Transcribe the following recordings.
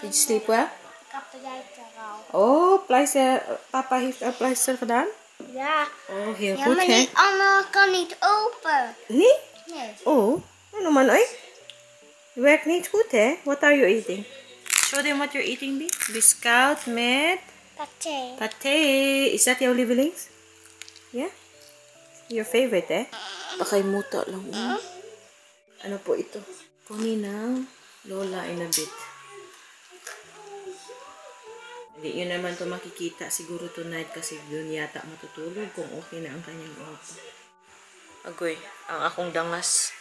Did you sleep well? Ik heb de pleister al. Oh, pleister. Papa heeft een pleister gedaan? Ja. Oh, heel Ja, goed, maar hè? die andere kan niet open. Nee? Nee. Oh, ano man, oy? Werkt niet goed, hè? What are you eating? Show them what you're eating, B. Biscuit met Paté. pate. Is that your lievelings? Yeah? Your favorite, eh? Pakaimuta lang. Ano po ito? Kunin ng lola in a bit. Hindi yun naman to makikita siguro tonight kasi doon yata matutulog kung okay na ang kanyang opo. Agoy, ang akong dangas.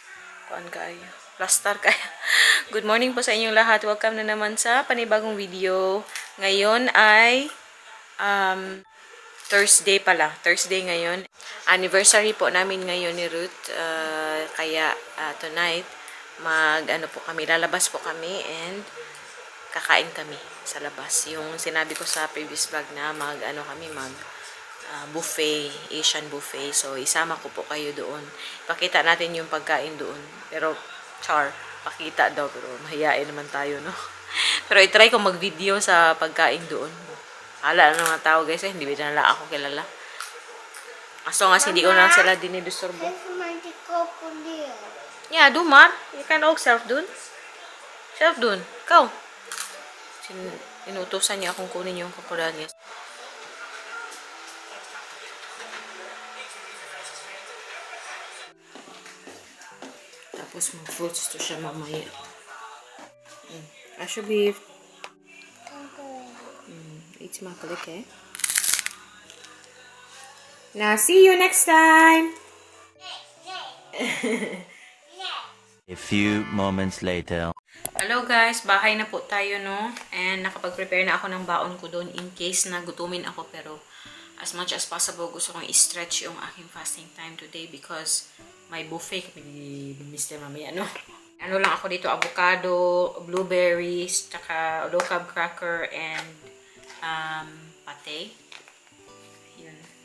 Kuan kayo. Plaster kaya. Good morning po sa inyong lahat. Welcome na naman sa panibagong video. Ngayon ay Thursday pala. Thursday ngayon. Anniversary po namin ngayon ni Ruth. Kaya tonight ano po kami, lalabas po kami and kakain kami sa labas. Yung sinabi ko sa previous vlog na buffet, Asian buffet. So isama ko po kayo doon. Pakita natin yung pagkain doon. Pero pakita daw pero mahiyain naman tayo, no. Pero i-try ko mag-video sa pagkain doon. Hala ng mga tao guys, hindi ba nila ako kilala. As long as hindi ko na sila dinidisturbo. Yeah, do Mar. You can ook self doen. Self doen. Ikaw. Inutusan niya akong kunin yung kapulan niya. Tapos mag-fruits to siya mamaya. Alsjeblieft. Eet smakelijk, hè? Now, see you next time! A few moments later. Hello guys, bahay na po tayo, no? And nakapag-prepare na ako ng baon ko doon in case na gutumin ako. Pero as much as possible, gusto kong i-stretch yung aking fasting time today because may buffet kami ni Mr. Mamaya, no? Ano lang ako dito, avocado, blueberries, tsaka low carb cracker, and pate.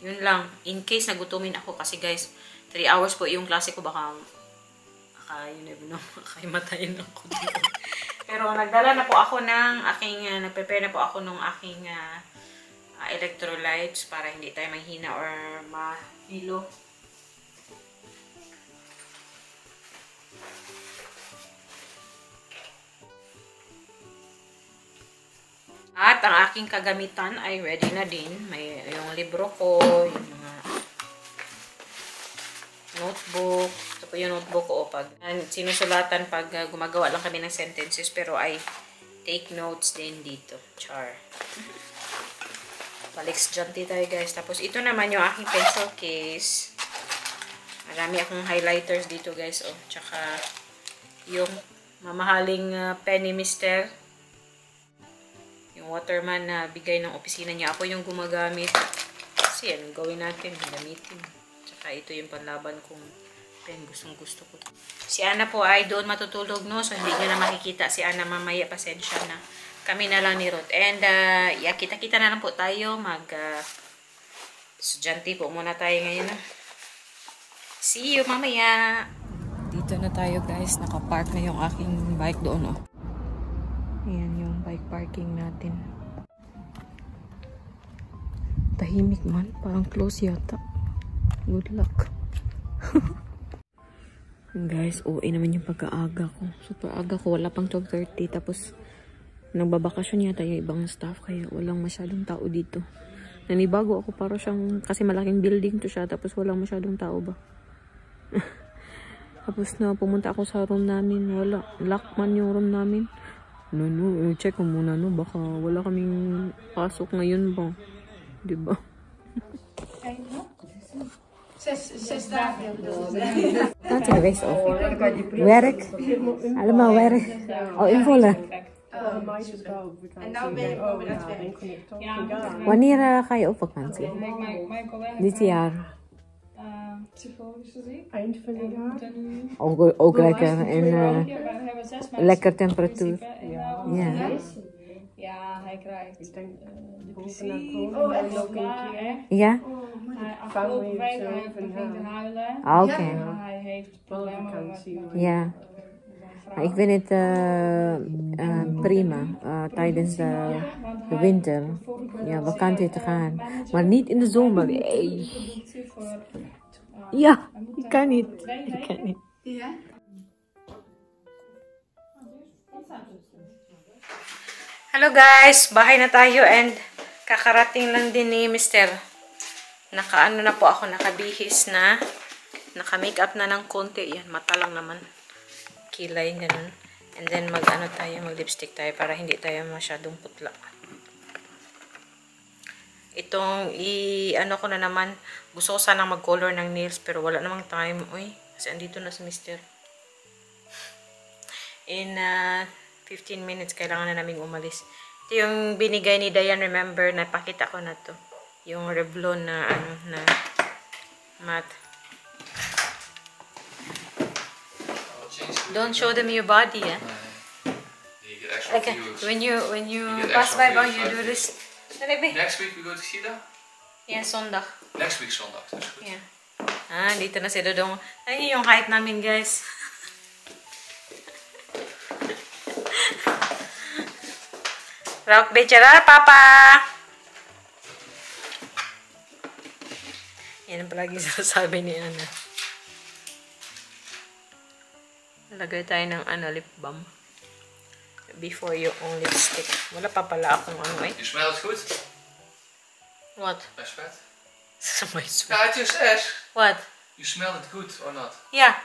Yun lang. In case nagutumin ako kasi guys, 3 hours po yung klase ko, baka you never know, makakimatayin ako dito. Pero nagdala na po ako ng aking, nag-prepare na po ako ng aking electrolytes para hindi tayo mahina or mahilo. At ang aking kagamitan ay ready na din. May yung libro ko, yung mga notebook. Ito po yung notebook ko pag sinusulatan pag gumagawa lang kami ng sentences. Pero I take notes din dito. Char. Baliks janty tayo guys. Tapos ito naman yung aking pencil case. Marami akong highlighters dito guys. Oh. Tsaka yung mamahaling pen ni Mr. Yung Waterman na bigay ng opisina niya. Ako yung gumagamit. Kasi yan, gawin natin. Gamitin. Tsaka ito yung panlaban kong pen. Gustong gusto ko. Si Ana po ay doon matutulog, no? So, hindi nyo na makikita si Ana mamaya. Pasensya na. Kami na lang ni Ruth. And, yeah, kita-kita na lang po tayo. Estudyante po muna tayo ngayon. See you mamaya. Dito na tayo, guys. Nakapark na yung aking bike doon, oh. Ayan yung bike parking natin. Tahimik man. Parang close yata. Good luck. Guys, OA naman yung pagkaaga ko. Super aga ko. Wala pang 12:30. Tapos, nagbabakasyon yata yung ibang staff. Kaya walang masyadong tao dito. Nanibago ako para siyang, kasi malaking building to siya. Tapos walang masyadong tao ba. Tapos na pumunta ako sa room namin. Wala. Lock man yung room namin. No, check ko muna, no. Baka wala kaming pasok ngayon ba? Diba? Wat is geweest over? Werk? Allemaal werk? Oh, invallen. Wanneer ga je op vakantie? Dit jaar? Eind van het jaar. Ook lekker. En lekker temperatuur. Ja. Ja, hij krijgt depressie. en ook een keer. Ja? Afgelopen week hij begint te huilen. Oké. Hij heeft problemen met Ja. Maar ik vind het prima tijdens de winter. Ja, vakantie te gaan. Maar niet in de zomer. Hey. Ja, ik kan niet. Ik kan niet. Hello guys, bahay na tayo and kakarating lang din ni Mr. Nakaano na po ako, nakabihis na, naka-makeup na ng konti. Yan, mata lang naman. Kilay, ganun. And then mag-ano tayo, mag-lipstick tayo para hindi tayo masyadong putla. Itong ano ko na naman, gusto ko sanang mag-color ng nails pero wala namang time. Uy, kasi andito na si Mr. In 15 minutes, kailangan na naming umalis. Ito yung binigay ni Diane, remember, napakita ko na to. Yung Revlon na, na matte. Don't show them your body, eh? Like, when you pass by, you do this. Next week we go to Sida? Yeah, zondag. Next week zondag, dat is goed. Yeah. Dito na si Dodong. Ay, yung height namin, guys. Rock Becharar, Papa! Yan ang palagi sasabi ni Ana. Lagay tayo ng lip balm. Before yung lipstick. Wala pa pala akong eh. You smell it goed? What? My sweat? My sweat. Ja, I just asked. What? You smell it good or not? Yeah.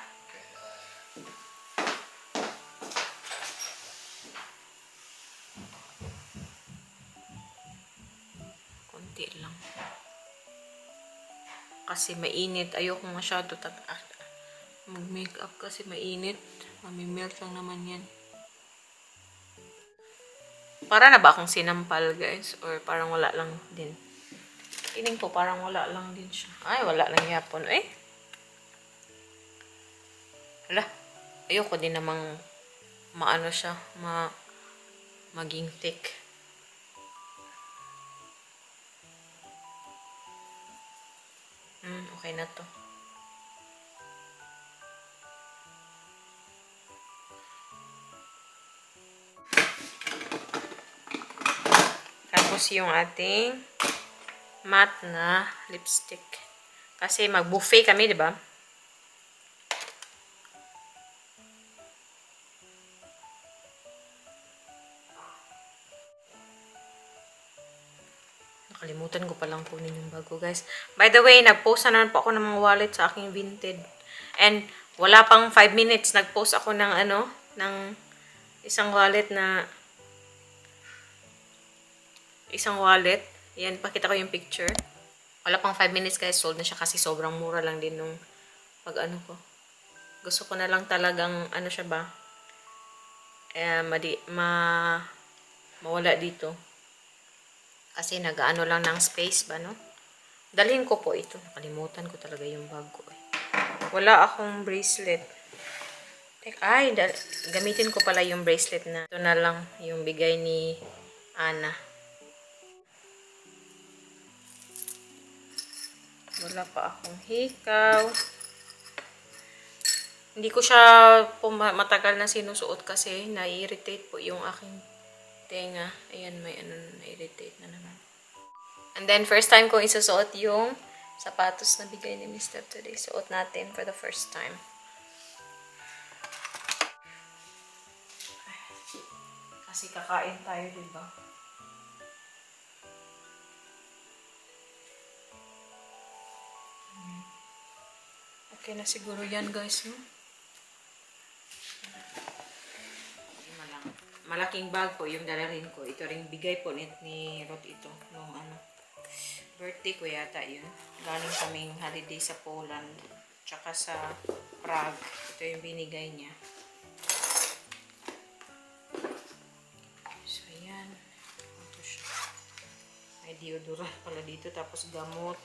Konti lang. Kasi mainit. Ayoko masyado mag-makeup kasi mainit. Mamimelt lang naman yan. Para na ba akong sinampal, guys? Or parang wala lang din? Feeling ko parang wala lang din siya. Ay, wala lang yapon. Eh? Hala. Ayoko din namang maano siya. Maging thick. Okay na to. Tapos yung ating matte na lipstick. Kasi mag-buffet kami, di ba? Nakalimutan ko palang kunin yung bago, guys. By the way, nag-post na naman po ako ng mga wallet sa aking Vinted. And wala pang 5 minutes, nag-post ako ng ng isang wallet na Yan, pakita ko yung picture. Wala pang 5 minutes, guys. Sold na siya kasi sobrang mura lang din nung ko. Gusto ko na lang talagang, siya ba? Mawala dito. Kasi nag-ano lang ng space ba, no? Dalhin ko po ito. Nakalimutan ko talaga yung bag ko. Wala akong bracelet. Ay, gamitin ko pala yung bracelet na. Ito na lang yung bigay ni Ana. Wala pa akong hikaw. Hindi ko siya po matagal na sinusuot kasi na-irritate po yung aking tenga. Ayan, may na-irritate na naman. And then, first time ko isusuot yung sapatos na bigay ni Mr. today. Suot natin for the first time. Kasi kakain tayo, diba? Okay na siguro yan, guys, no? Malaking bag po yung dalarin ko. Ito ring bigay po ni Rod ito. Nung birthday ko yata yun. Galing kaming holiday sa Poland. Tsaka sa Prague. Ito yung binigay niya. So, ayan. Ito siya. May deodorant pala dito. Tapos gamot.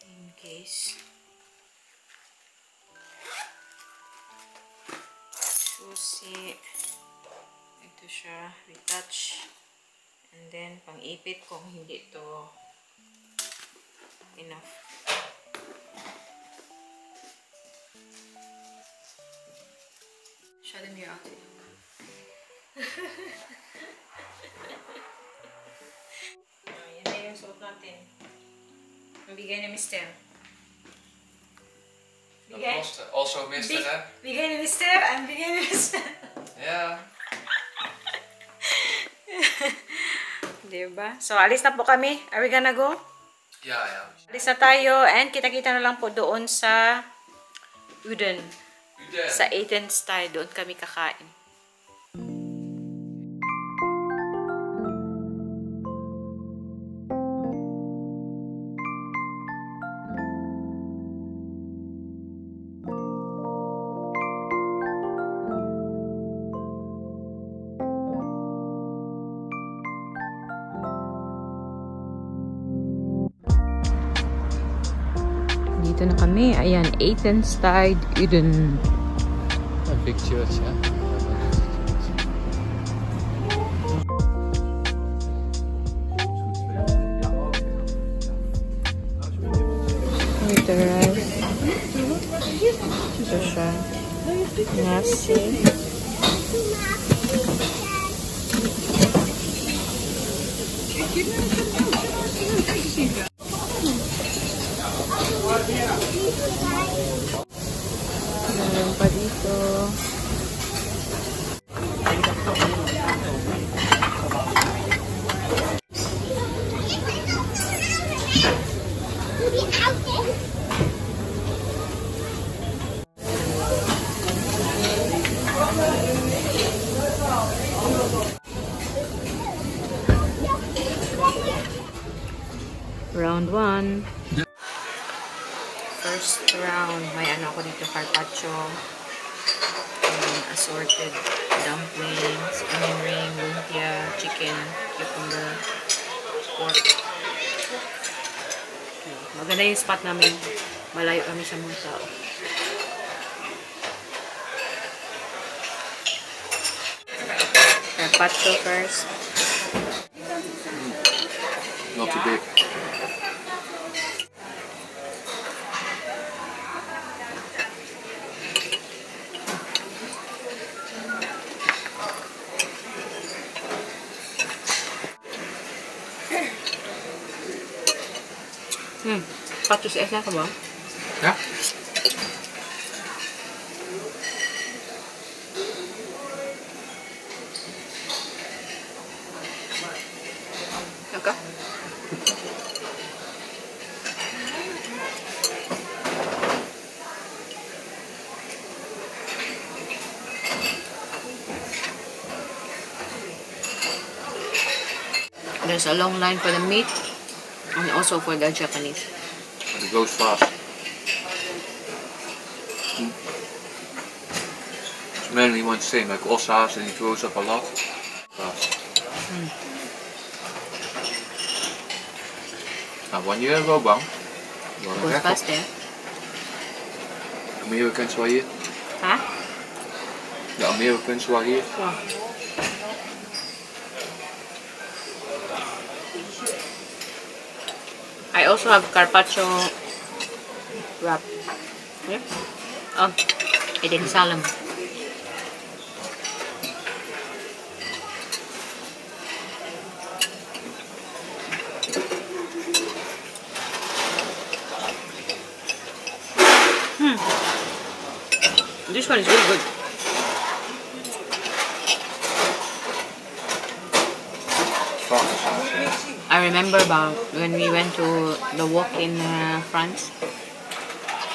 In case. Susi. Ito siya. Retouch. And then, pang-ipit kung hindi ito enough. Show them your outfit. Yan na yung suot natin. Ang bigay ni Mr. Bigay? Also Mr. Bigay ni Mr. Ang bigay ni Mr. Yeah. Diba? So, alis na po kami. Are we gonna go? Yeah. Alis na tayo and kita-kita na lang po doon sa Uden. Sa 18th style. Doon kami kakain. Dito na kami. Ayan, 18th style Uden. A big church, yeah. Ito rice. Ito siya. Nasi. Meron pa dito. Round 1. First round, may ano ako dito, carpaccio, assorted dumplings, onion ring, lumpia, chicken, cucumber, pork. Maganda yung spot namin. Malayo kami sa mga tao. Carpaccio first. Not too big. Patus es na ka ba? Yeah. Okay. There's a long line for the meat and also for the Japanese. But it goes fast. It's mainly one thing, like Ossa's, and it goes up a lot. Fast. Nou, wanneer wel bang? Goes fast there. Americans waren hier. Huh? De Americans waren hier. Yeah. I also have carpaccio wrap. Yeah? Oh, it is salam. This one is really good. Fast sauce, yeah. I remember about when we went to the walk in France.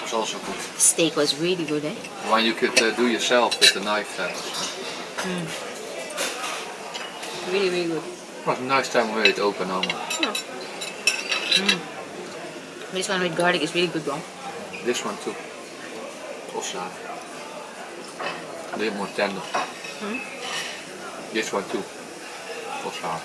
Was also good. Steak was really good, eh? One you could do yourself with the knife. Really, really good. It was a nice time we ate open allemaal. This one with garlic is really good, bro. This one too. Ossa. A little more tender. This one too. Ossa.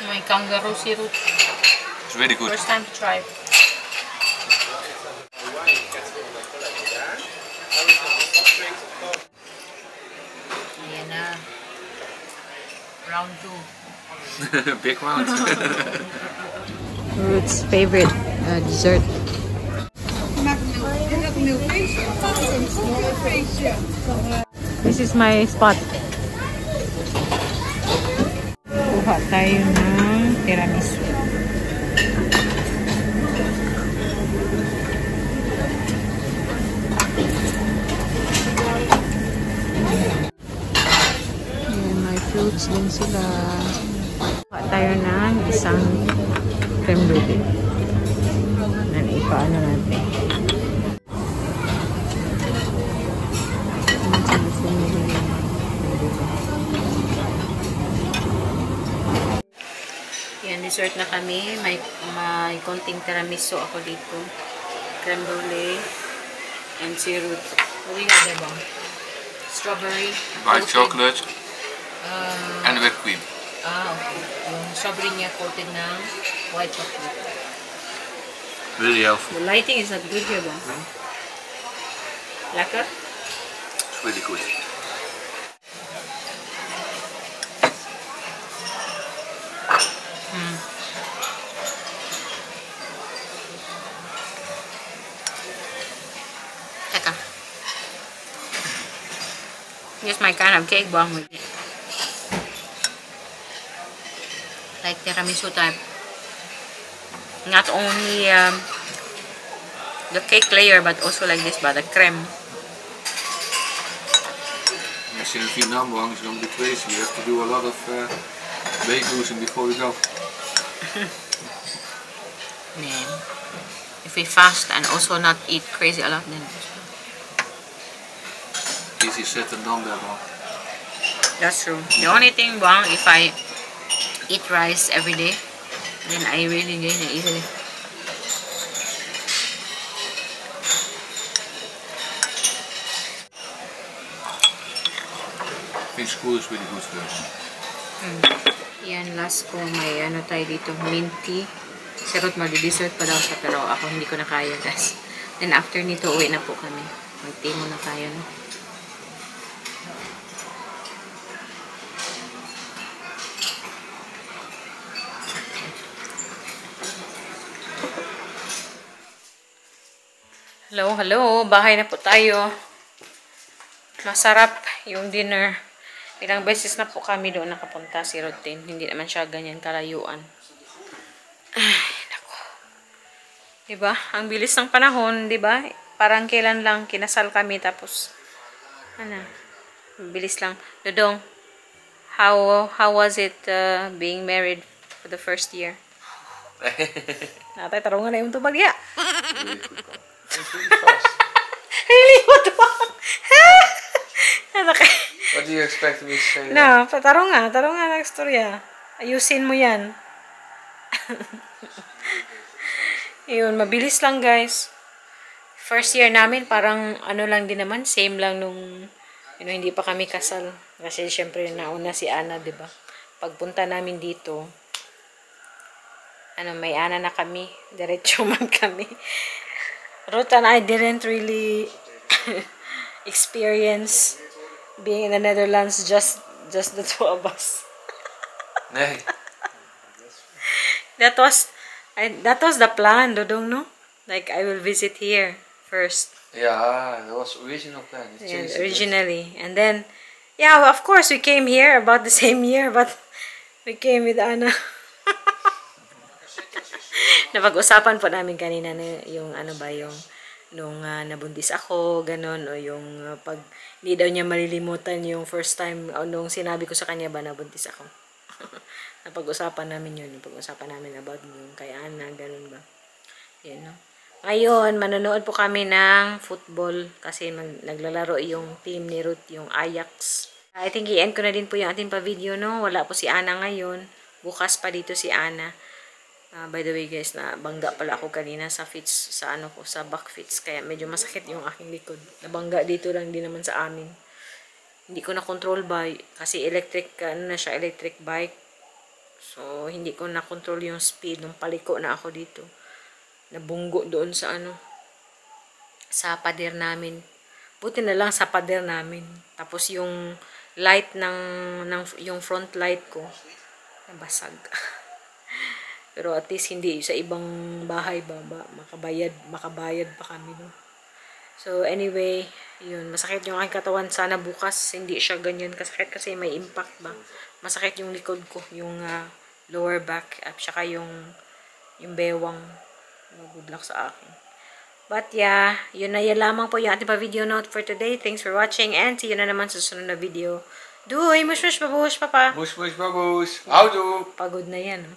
May kangaroo syrup. It's really good. First time to try. Ayan na. Round 2. Big round. Ruth's favorite dessert. This is my spot. Kuha tayo ng tiramisu. Ayan, may fruits din sila. Kuha tayo ng isang creme brulee. Then ipaano natin. Yan, dessert na kami. May konting tiramisu ako dito. Creme brulee and syrup. What do you have there, Bang? Strawberry. White coated. chocolate and whipped cream. Okay. Yung strawberry niya coated ng white chocolate. Really healthy. The lighting is not good here, Bang. Lekker? It's really good. Lekker. Here's my kind of cake, Bang. Like tiramisu type. Not only the cake layer, but also like this, but the creme. Yes, in Vietnam, Wang is going to be crazy. You have to do a lot of weight losing before we go. Man, if we fast and also not eat crazy a lot, then Easy said than done, that one. that's true. The only thing, Bang, if I eat rice every day, then I really gain it easily. I think school is really good for us. Yan, last ko, may ano tayo dito, mint tea. Si Ruth mag-dessert pa daw siya, pero ako hindi ko na kaya, guys. Then after nito, uwi na po kami. Mag-tea muna tayo, no? Hello, hello. Bahay na po tayo. Masarap yung dinner. Ilang beses na po kami doon nakapunta si Rutin. Hindi naman siya ganyan kalayuan. Ay, nako. Diba? Ang bilis ng panahon, diba? Parang kailan lang kinasal kami tapos ano? Bilis lang. Dodong, how was it being married for the first year? Natay tarungan na yung tubagya. Really? What the fuck? What do you expect me to say? No, tarong nga ng istorya. Ayusin mo yan. Yun, mabilis lang guys. First year namin, parang ano lang din naman, same lang nung hindi pa kami kasal. Kasi syempre nauna si Ana, diba? Pagpunta namin dito, may Ana na kami. Diretso man kami. Ruth and I didn't really experience being in the Netherlands, just the two of us. Nee. That was the plan, Dodong, no? Like, I will visit here first. Yeah, that was original plan. It Yeah, changed a bit. originally. And then, yeah, of course, we came here about the same year, but we came with Ana. Napag-usapan po namin kanina na yung nung nabuntis ako, ganun, o yung pag hindi daw niya malilimutan yung first time, o nung sinabi ko sa kanya ba nabuntis ako. Napag-usapan namin yun, napag-usapan namin about yung kay Ana, ganun ba. Yan, no? Ngayon, manonood po kami ng football kasi naglalaro yung team ni Ruth, yung Ajax. I think i-end ko na din po yung ating pa-video, no? Wala po si Ana ngayon. Bukas pa dito si Ana. By the way guys, nabangga pala ako kanina sa fits, sa back fits, kaya medyo masakit yung aking likod. Nabangga dito lang din naman sa amin. Hindi ko na control by kasi electric bike. So, hindi ko na-control yung speed. Nung paliko na ako dito. Nabunggo doon sa sa pader namin. Buti na lang sa pader namin. Tapos yung light yung front light ko, nabasag. Pero at least hindi sa ibang bahay ba, makabayad pa kami, no? So anyway, yun, masakit yung aking katawan. Sana bukas hindi siya ganyan kasakit kasi may impact ba. Masakit yung likod ko, yung lower back at saka yung bewang. Good luck sa akin. But yeah, yun na yan lamang po yung ating pa-video note for today. Thanks for watching and see you na naman sa susunod na video. Duy, mush babush, papa. Mush, babush. How do? Pagod na yan, no?